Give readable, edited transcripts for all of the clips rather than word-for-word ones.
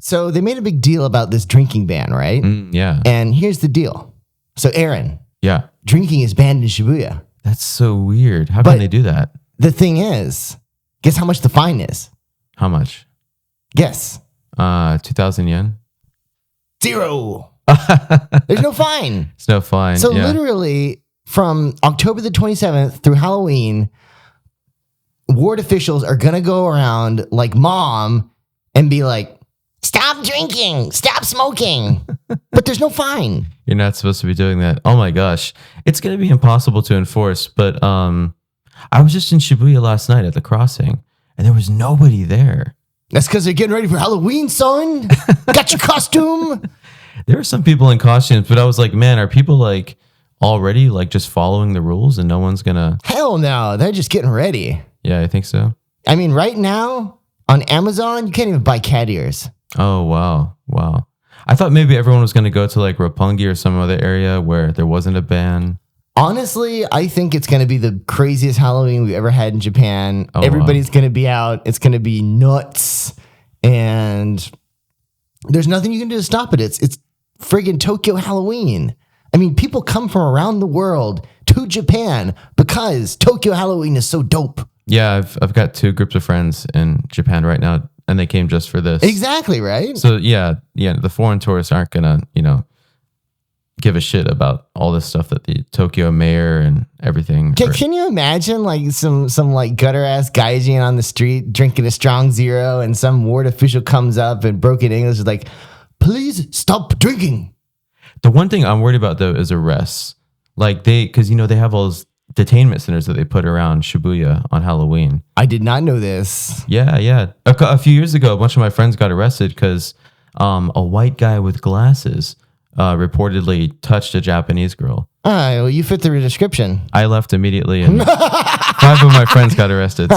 So they made a big deal about this drinking ban, right? Yeah. And here's the deal. So Aaron, Yeah. drinking is banned in Shibuya. That's so weird. How can they do that? The thing is, guess how much the fine is? How much? Guess. 2,000 yen? 0. There's no fine. It's no fine. So yeah. literally from October the 27th through Halloween, ward officials are going to go around like mom and be like, stop drinking, stop smoking. But there's no fine. You're not supposed to be doing that. Oh my gosh. It's going to be impossible to enforce. But I was just in Shibuya last night at the crossing and there was nobody there. That's because they're getting ready for Halloween, son. Got your costume. There were some people in costumes, but I was like, man, are people like already like just following the rules and no one's going to? Hell no. They're just getting ready. Yeah, I think so. I mean, right now on Amazon, you can't even buy cat ears. Oh, wow. Wow. I thought maybe everyone was going to go to like Roppongi or some other area where there wasn't a ban. Honestly, I think it's going to be the craziest Halloween we've ever had in Japan. Oh, Everybody's going to be out. It's going to be nuts. And there's nothing you can do to stop it. It's friggin' Tokyo Halloween. I mean, people come from around the world to Japan because Tokyo Halloween is so dope. Yeah, I've got 2 groups of friends in Japan right now, and they came just for this. Exactly, right? So yeah, the foreign tourists aren't gonna, give a shit about all this stuff that the Tokyo mayor and everything. Can you imagine like some like gutter ass gaijin on the street drinking a strong zero, and some ward official comes up and broken English is like, please stop drinking. The one thing I'm worried about though is arrests. Like because they have all those detainment centers that they put around Shibuya on Halloween. I did not know this. Yeah. A few years ago, a bunch of my friends got arrested because a white guy with glasses reportedly touched a Japanese girl. Well, you fit the description. I left immediately, and 5 of my friends got arrested,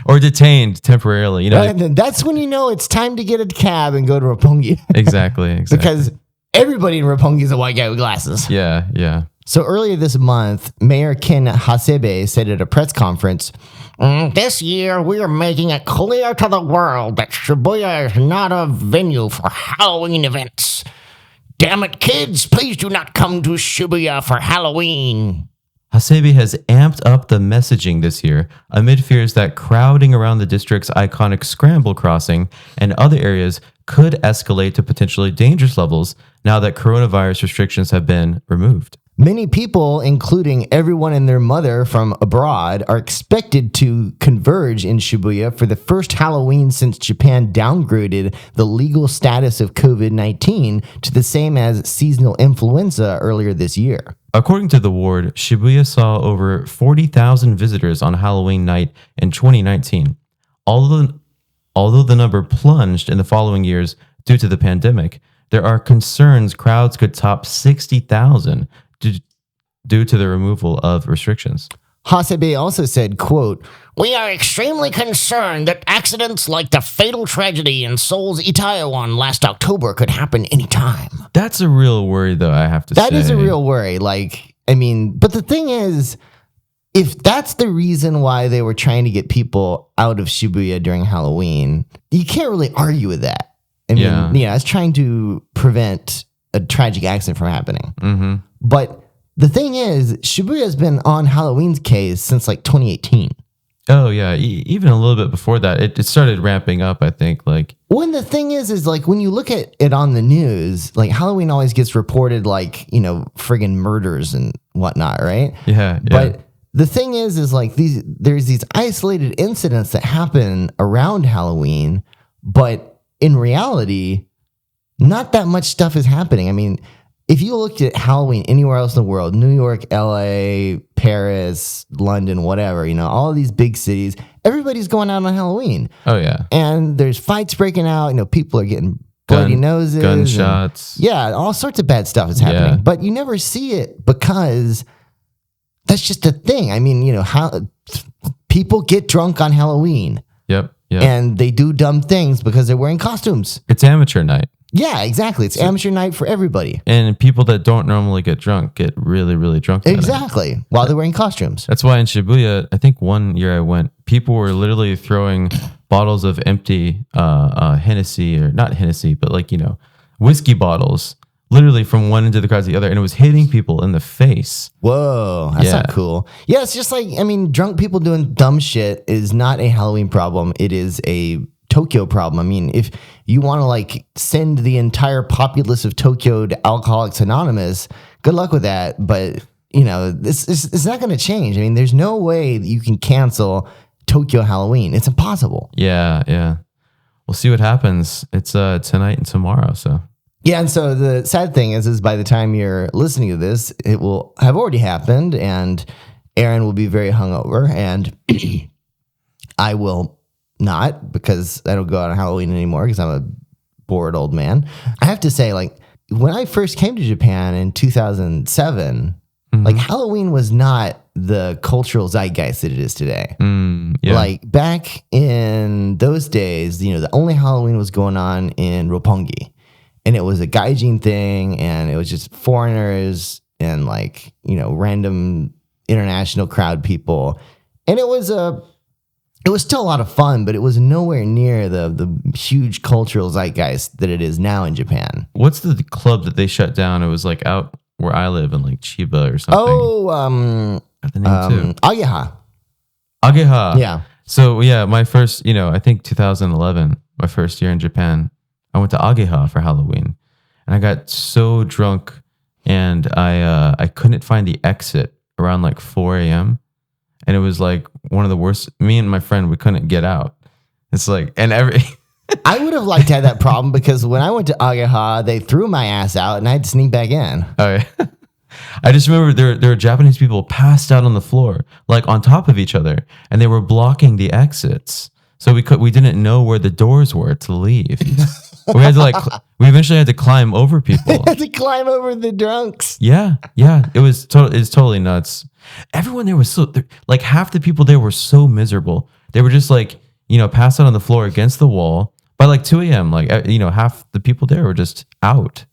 or detained temporarily. That's when you know it's time to get a cab and go to Roppongi. Exactly. Because everybody in Roppongi is a white guy with glasses. Yeah. So earlier this month, Mayor Ken Hasebe said at a press conference, this year we are making it clear to the world that Shibuya is not a venue for Halloween events. Damn it, kids, please do not come to Shibuya for Halloween. Hasebe has amped up the messaging this year amid fears that crowding around the district's iconic Scramble Crossing and other areas could escalate to potentially dangerous levels now that coronavirus restrictions have been removed. Many people, including everyone and their mother from abroad, are expected to converge in Shibuya for the first Halloween since Japan downgraded the legal status of COVID-19 to the same as seasonal influenza earlier this year. According to the ward, Shibuya saw over 40,000 visitors on Halloween night in 2019. Although the number plunged in the following years due to the pandemic, there are concerns crowds could top 60,000 due to the removal of restrictions. Hasebe also said, quote, we are extremely concerned that accidents like the fatal tragedy in Seoul's Itaewon last October could happen anytime. That's a real worry, though, I have to say. That is a real worry. But the thing is, if that's the reason why they were trying to get people out of Shibuya during Halloween, you can't really argue with that. It's trying to prevent a tragic accident from happening. Mm-hmm. But the thing is, Shibuya has been on Halloween's case since like 2018. Oh, yeah. Even a little bit before that, it started ramping up, I think. When the thing is like when you look at it on the news, like Halloween always gets reported like, friggin' murders and whatnot, right? Yeah. But the thing is like there's these isolated incidents that happen around Halloween, but in reality, not that much stuff is happening. I mean, if you looked at Halloween anywhere else in the world, New York, LA, Paris, London, whatever, all of these big cities, everybody's going out on Halloween. Oh, yeah. And there's fights breaking out. People are getting bloody noses. Gunshots. All sorts of bad stuff is happening. Yeah. But you never see it because that's just a thing. I mean, how people get drunk on Halloween. Yep. And they do dumb things because they're wearing costumes. It's amateur night. Yeah, exactly. It's amateur night for everybody. And people that don't normally get drunk get really, really drunk. Exactly. While they're wearing costumes. That's why in Shibuya, I think one year I went, people were literally throwing bottles of empty Hennessy, or not Hennessy, but like, whiskey bottles, literally from one end of the crowd to the other, and it was hitting people in the face. Whoa, that's not cool. Yeah, it's just like, I mean, drunk people doing dumb shit is not a Halloween problem. It is a Tokyo problem. I mean, if you want to like send the entire populace of Tokyo to Alcoholics Anonymous, good luck with that. But it's not going to change. I mean, there's no way that you can cancel Tokyo Halloween. It's impossible. Yeah. We'll see what happens. It's tonight and tomorrow. So yeah, and so the sad thing is by the time you're listening to this, it will have already happened, and Aaron will be very hungover, and I will not, because I don't go out on Halloween anymore because I'm a bored old man. I have to say, like, when I first came to Japan in 2007, like Halloween was not the cultural zeitgeist that it is today. Yeah. Like back in those days, the only Halloween was going on in Roppongi, and it was a gaijin thing, and it was just foreigners and like, random international crowd people. And it was still a lot of fun, but it was nowhere near the huge cultural zeitgeist that it is now in Japan. What's the club that they shut down? It was like out where I live in like Chiba or something. Oh, Got the name too. Ageha. Ageha. Yeah. So yeah, my first, I think 2011, my first year in Japan, I went to Ageha for Halloween, and I got so drunk, and I couldn't find the exit around like 4 a.m. And it was like one of the worst. Me and my friend, we couldn't get out. It's like, and I would have liked to have that problem, because when I went to Ageha, they threw my ass out and I had to sneak back in. Oh, yeah. I just remember there were Japanese people passed out on the floor, like on top of each other, and they were blocking the exits. So we didn't know where the doors were to leave. We had to we eventually had to climb over people. Had to climb over the drunks. Yeah. It's totally nuts. Everyone there was like half the people there were so miserable. They were just like, passed out on the floor against the wall by like 2 a.m. Like, half the people there were just out.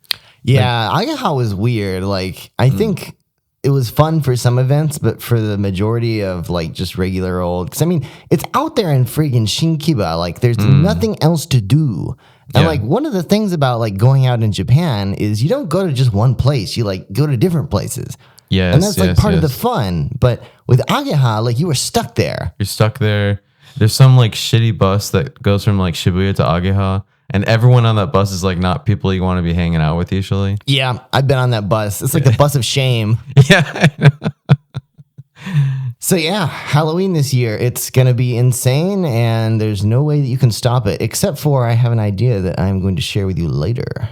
Yeah, Ageha was weird. Like, I think it was fun for some events, but for the majority of like just regular old, because I mean, it's out there in friggin' Shinkiba. Like, there's nothing else to do. And like, one of the things about like going out in Japan is you don't go to just one place. You like go to different places. Yes, and that's like part of the fun. But with Ageha, like, you were stuck there. You're stuck there. There's some like shitty bus that goes from like Shibuya to Ageha, and everyone on that bus is like not people you want to be hanging out with usually. Yeah, I've been on that bus. It's like the bus of shame. Yeah. So yeah, Halloween this year, it's going to be insane, and there's no way that you can stop it, except for I have an idea that I'm going to share with you later.